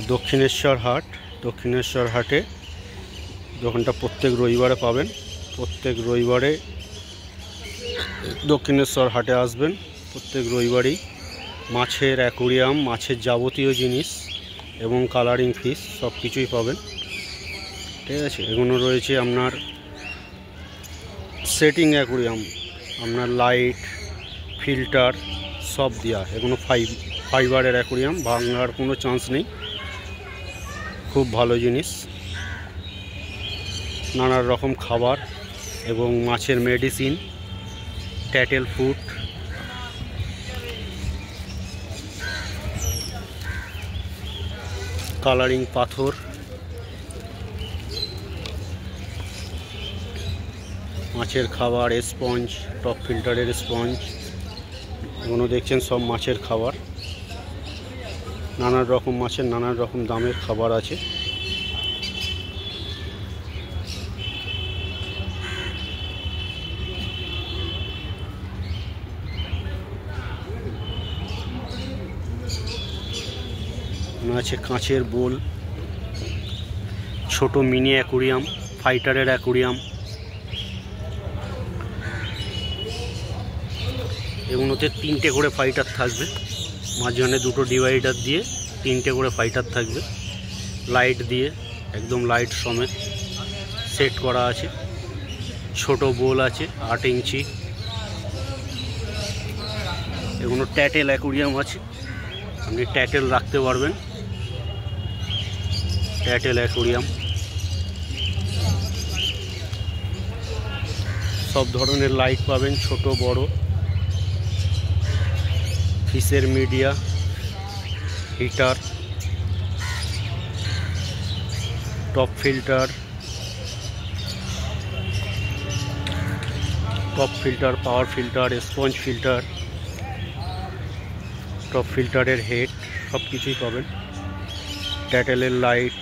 দক্ষিণেশ্বর হাট। দক্ষিণেশ্বর হাটে দোকানটা প্রত্যেক রবিবারে পাবেন। প্রত্যেক রবিবারে দক্ষিণেশ্বর হাটে আসবেন। প্রত্যেক রবিবারেই মাছের অ্যাকোরিয়াম, মাছের যাবতীয় জিনিস এবং কালারিং ফিশ সব কিছুই পাবেন। ঠিক আছে, এগুলো রয়েছে আপনার সেটিং অ্যাকোরিয়াম, আপনার লাইট ফিল্টার সব দেওয়া। এগুলো ফাইবারের অ্যাকোরিয়াম, ভাঙার কোনো চান্স নেই। খুব ভালো জিনিস। নানা রকম খাবার এবং মাছের মেডিসিন, ট্যাটেল ফুড, কালারিং পাথর, মাছের খাবার, স্পঞ্জ, টপ ফিল্টারের স্পঞ্জ, এগুলো দেখছেন সব মাছের খাবার। নানা রকম মাছের নানা রকম দামের খাবার আছে। আছে কাঁচের বোল, ছোট মিনি অ্যাকোরিয়াম, ফাইটারের অ্যাকোরিয়াম। এগুলোতে 3টে করে ফাইটার থাকবে, মাঝখানে 2টো ডিভাইডার দিয়ে 3টে করে ফাইটার থাকবে। লাইট দিয়ে একদম লাইট সমেত সেট করা আছে। ছোট বোল আছে 8 ইঞ্চি। এগুলো ট্যাটেল অ্যাকোরিয়াম আছে, আপনি ট্যাটেল রাখতে পারবেন। ট্যাটেল অ্যাকোরিয়াম, সব ধরনের লাইট পাবেন, ছোট বড়। ফিশের media, heater, top filter, power filter, sponge filter, top ফিল্টারের হেড সব কিছুই পাবেন। ট্যাটেলের লাইট,